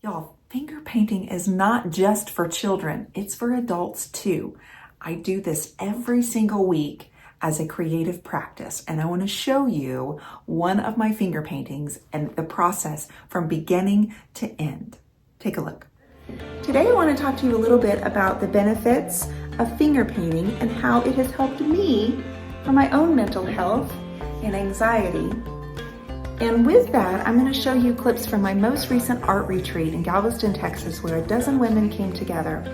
Y'all, finger painting is not just for children, it's for adults too. I do this every single week as a creative practice, and I want to show you one of my finger paintings and the process from beginning to end. Take a look. Today I want to talk to you a little bit about the benefits of finger painting and how it has helped me for my own mental health and anxiety. And with that, I'm going to show you clips from my most recent art retreat in Galveston, Texas, where a dozen women came together.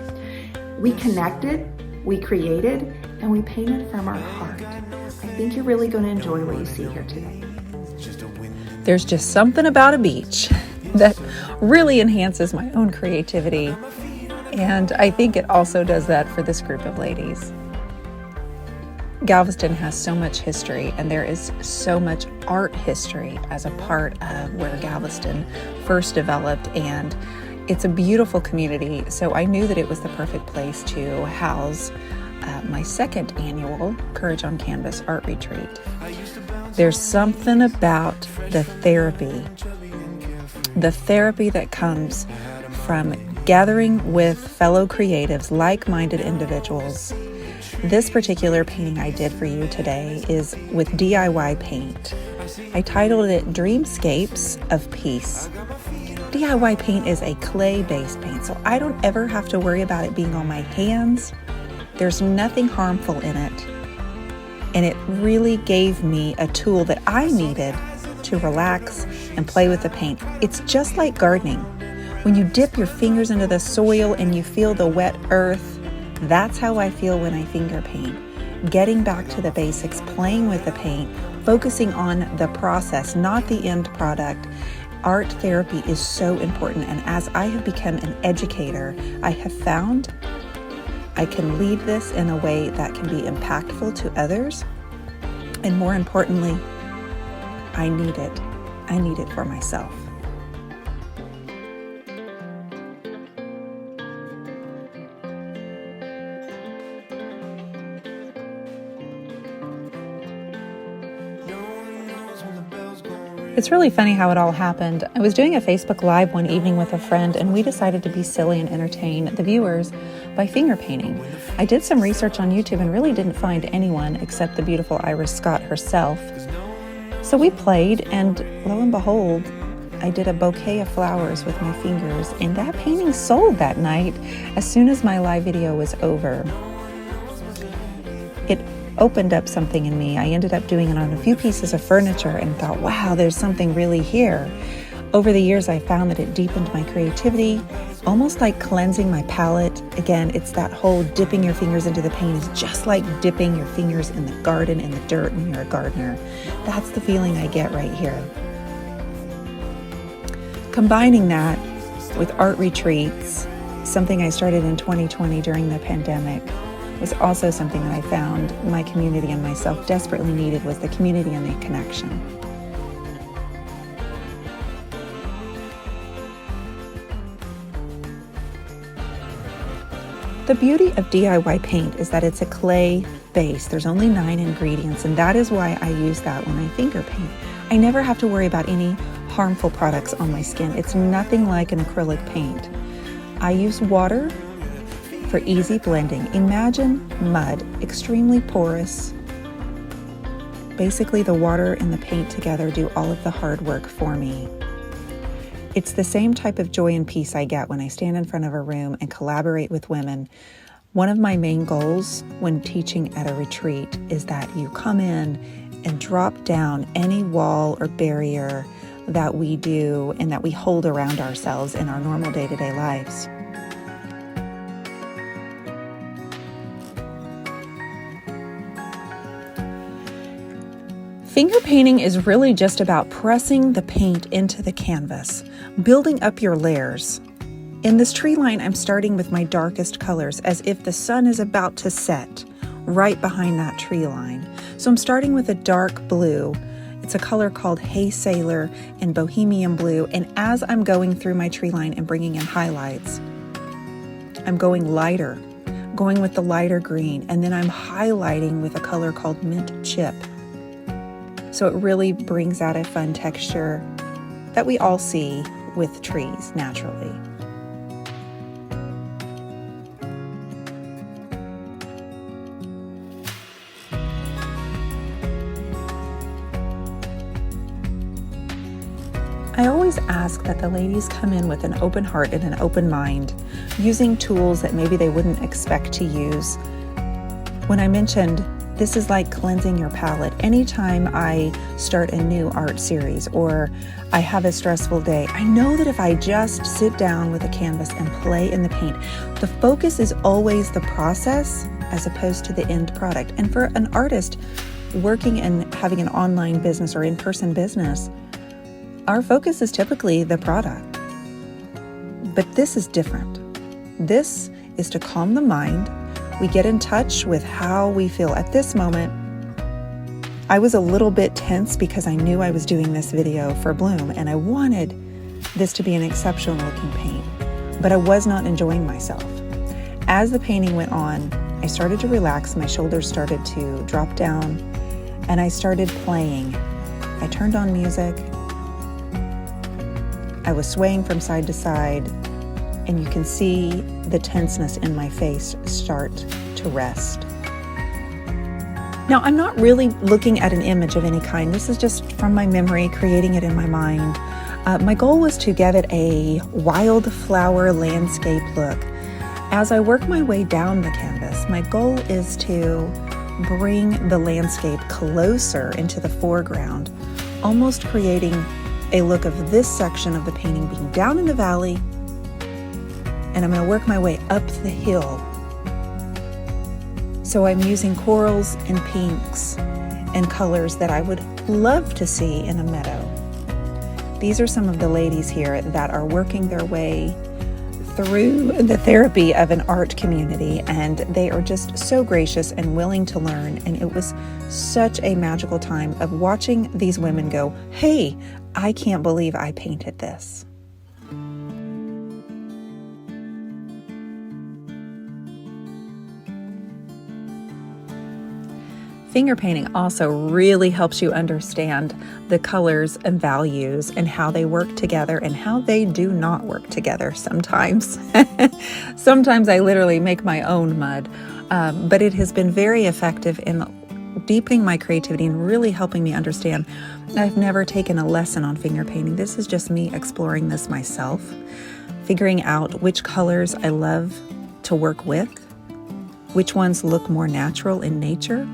We connected, we created, and we painted from our heart. I think you're really going to enjoy what you see here today. There's just something about a beach that really enhances my own creativity, and I think it also does that for this group of ladies. Galveston has so much history, and there is so much art history as a part of where Galveston first developed, and it's a beautiful community, so I knew that it was the perfect place to house my second annual Courage on Canvas art retreat. There's something about the therapy that comes from gathering with fellow creatives, like-minded individuals. This particular painting I did for you today is with DIY paint. I titled it Dreamscapes of Peace. DIY paint is a clay-based paint, so I don't ever have to worry about it being on my hands. There's nothing harmful in it, and it really gave me a tool that I needed to relax and play with the paint. It's just like gardening. When you dip your fingers into the soil and you feel the wet earth, that's how I feel when I finger paint. Getting back to the basics, playing with the paint, focusing on the process, not the end product. Art therapy is so important, and as I have become an educator, I have found I can lead this in a way that can be impactful to others, and more importantly, I need it. I need it for myself. It's really funny how it all happened. I was doing a Facebook Live one evening with a friend, and we decided to be silly and entertain the viewers by finger painting. I did some research on YouTube and really didn't find anyone except the beautiful Iris Scott herself. So we played, and lo and behold, I did a bouquet of flowers with my fingers, and that painting sold that night as soon as my live video was over. It opened up something in me. I ended up doing it on a few pieces of furniture and thought, wow, there's something really here. Over the years, I found that it deepened my creativity, almost like cleansing my palette. Again, it's that whole dipping your fingers into the paint is just like dipping your fingers in the garden, in the dirt, and you're a gardener. That's the feeling I get right here. Combining that with art retreats, something I started in 2020 during the pandemic, was also something that I found my community and myself desperately needed, was the community and the connection. The beauty of DIY paint is that it's a clay base. There's only 9 ingredients, and that is why I use that when I finger paint. I never have to worry about any harmful products on my skin. It's nothing like an acrylic paint. I use water for easy blending. Imagine mud, extremely porous. Basically, the water and the paint together do all of the hard work for me. It's the same type of joy and peace I get when I stand in front of a room and collaborate with women. One of my main goals when teaching at a retreat is that you come in and drop down any wall or barrier that we do and that we hold around ourselves in our normal day-to-day lives. Finger painting is really just about pressing the paint into the canvas, building up your layers. In this tree line, I'm starting with my darkest colors as if the sun is about to set right behind that tree line. So I'm starting with a dark blue. It's a color called Hay Sailor and Bohemian Blue. And as I'm going through my tree line and bringing in highlights, I'm going lighter, going with the lighter green, and then I'm highlighting with a color called Mint Chip. So it really brings out a fun texture that we all see with trees naturally. I always ask that the ladies come in with an open heart and an open mind, using tools that maybe they wouldn't expect to use. When I mentioned this is like cleansing your palette, anytime I start a new art series or I have a stressful day, I know that if I just sit down with a canvas and play in the paint, the focus is always the process as opposed to the end product. And for an artist working and having an online business or in-person business, our focus is typically the product. But this is different. This is to calm the mind. We get in touch with how we feel at this moment. I was a little bit tense because I knew I was doing this video for Bloom and I wanted this to be an exceptional looking paint, but I was not enjoying myself. As the painting went on, I started to relax, my shoulders started to drop down, and I started playing. I turned on music. I was swaying from side to side, and you can see the tenseness in my face start to rest. Now, I'm not really looking at an image of any kind. This is just from my memory, creating it in my mind. My goal was to give it a wildflower landscape look. As I work my way down the canvas, my goal is to bring the landscape closer into the foreground, almost creating a look of this section of the painting being down in the valley, and I'm going to work my way up the hill. So I'm using corals and pinks and colors that I would love to see in a meadow. These are some of the ladies here that are working their way through the therapy of an art community, and they are just so gracious and willing to learn. And it was such a magical time of watching these women go, "Hey, I can't believe I painted this." Finger painting also really helps you understand the colors and values and how they work together and how they do not work together sometimes. Sometimes I literally make my own mud, but it has been very effective in deepening my creativity and really helping me understand. I've never taken a lesson on finger painting. This is just me exploring this myself, figuring out which colors I love to work with, which ones look more natural in nature.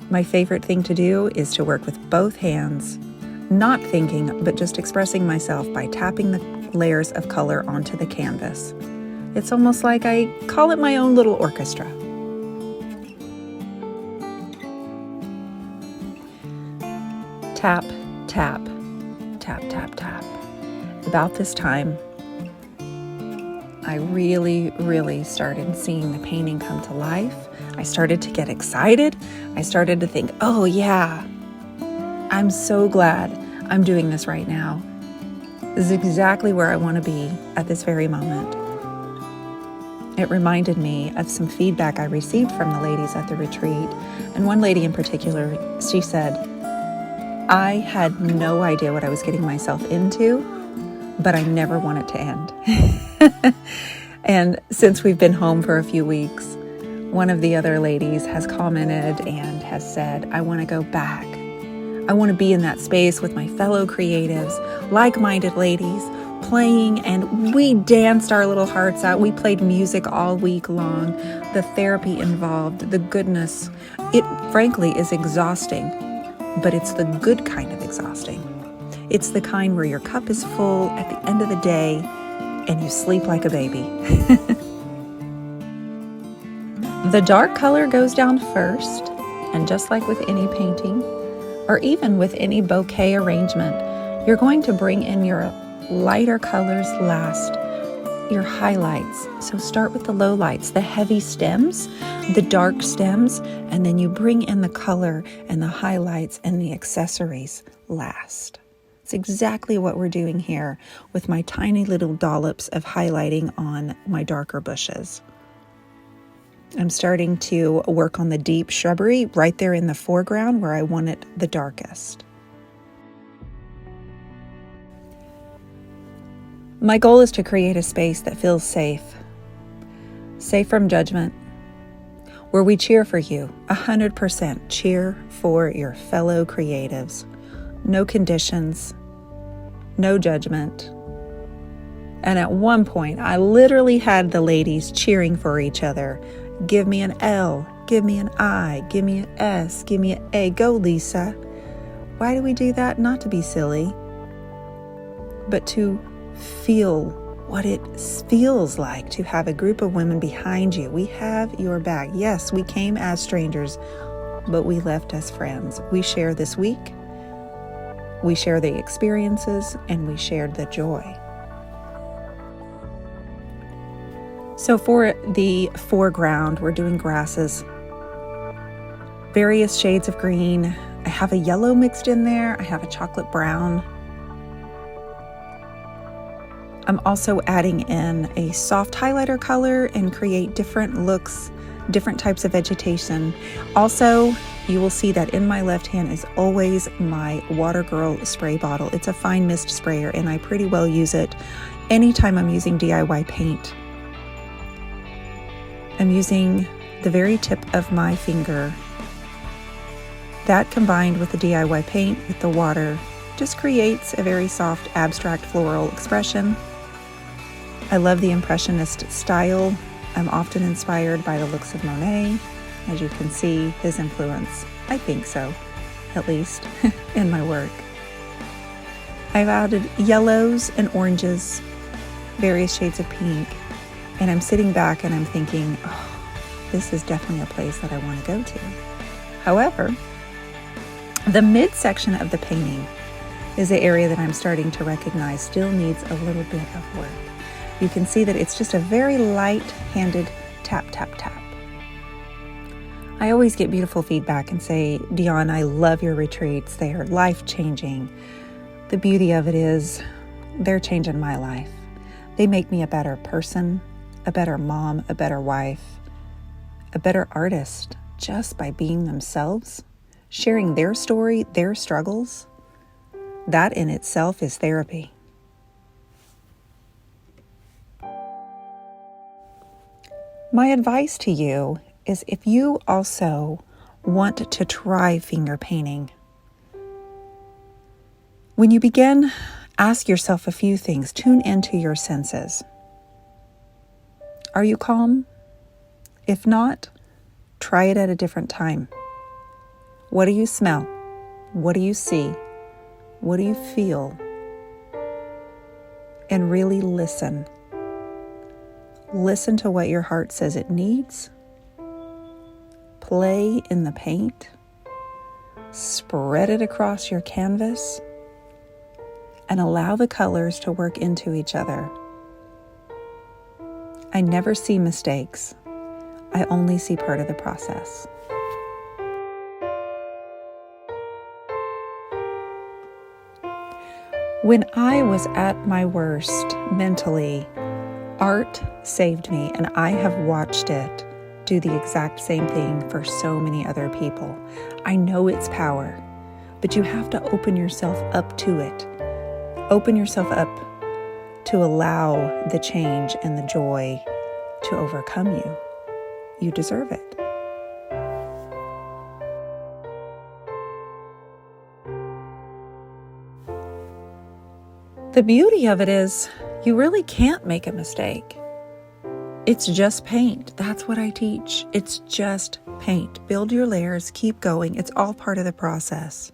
My favorite thing to do is to work with both hands, not thinking, but just expressing myself by tapping the layers of color onto the canvas. It's almost like I call it my own little orchestra. Tap, tap, tap, tap, tap. About this time, I really started seeing the painting come to life. I started to get excited. I started to think, oh yeah, I'm so glad I'm doing this right now. This is exactly where I want to be at this very moment. It reminded me of some feedback I received from the ladies at the retreat. And one lady in particular, she said, I had no idea what I was getting myself into, but I never want it to end. And since we've been home for a few weeks, one of the other ladies has commented and has said, I want to go back. I want to be in that space with my fellow creatives, like-minded ladies, playing, and we danced our little hearts out. We played music all week long. The therapy involved, the goodness, it frankly is exhausting, but it's the good kind of exhausting. It's the kind where your cup is full at the end of the day and you sleep like a baby. The dark color goes down first, and just like with any painting, or even with any bouquet arrangement, you're going to bring in your lighter colors last, your highlights. So start with the low lights, the heavy stems, the dark stems, and then you bring in the color and the highlights and the accessories last. It's exactly what we're doing here with my tiny little dollops of highlighting on my darker bushes. I'm starting to work on the deep shrubbery right there in the foreground where I want it the darkest. My goal is to create a space that feels safe from judgment, where we cheer for you, 100% cheer for your fellow creatives. No conditions, no judgment. And at one point, I literally had the ladies cheering for each other. Give me an L, give me an I, give me an S, give me an A. Go, Lisa. Why do we do that? Not to be silly, but to feel what it feels like to have a group of women behind you. We have your back. Yes, we came as strangers, but we left as friends. We share this week. We share the experiences, and we shared the joy. So for the foreground, we're doing grasses, various shades of green. I have a yellow mixed in there. I have a chocolate brown. I'm also adding in a soft highlighter color and create different looks, different types of vegetation. Also, you will see that in my left hand is always my Water Girl spray bottle. It's a fine mist sprayer, and I pretty well use it anytime I'm using DIY paint. I'm using the very tip of my finger. That combined with the DIY paint with the water just creates a very soft, abstract floral expression. I love the Impressionist style. I'm often inspired by the looks of Monet. As you can see, his influence, I think so, at least, in my work. I've added yellows and oranges, various shades of pink, and I'm sitting back and I'm thinking, oh, this is definitely a place that I want to go to. However, the midsection of the painting is the area that I'm starting to recognize still needs a little bit of work. You can see that it's just a very light-handed tap, tap, tap. I always get beautiful feedback and say, Dionne, I love your retreats. They are life-changing. The beauty of it is they're changing my life. They make me a better person, a better mom, a better wife, a better artist, just by being themselves, sharing their story, their struggles. That in itself is therapy. My advice to you is if you also want to try finger painting, when you begin, ask yourself a few things. Tune into your senses. Are you calm? If not, try it at a different time. What do you smell? What do you see? What do you feel? And really listen. Listen to what your heart says it needs. Play in the paint. Spread it across your canvas. And allow the colors to work into each other. I never see mistakes. I only see part of the process. When I was at my worst mentally, art saved me, and I have watched it do the exact same thing for so many other people. I know its power, but you have to open yourself up to it. Open yourself up to allow the change and the joy to overcome you. You deserve it. The beauty of it is you really can't make a mistake. It's just paint. That's what I teach. It's just paint. Build your layers, keep going. It's all part of the process.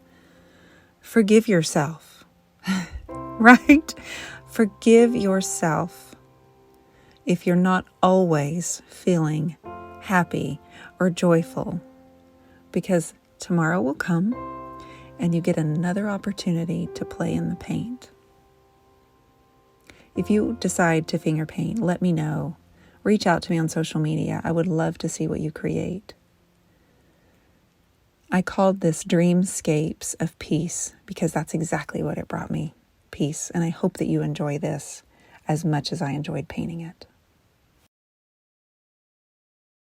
Forgive yourself, right? Forgive yourself if you're not always feeling happy or joyful, because tomorrow will come and you get another opportunity to play in the paint. If you decide to finger paint, let me know. Reach out to me on social media. I would love to see what you create. I called this Dreamscapes of Peace because that's exactly what it brought me, peace. And I hope that you enjoy this as much as I enjoyed painting it.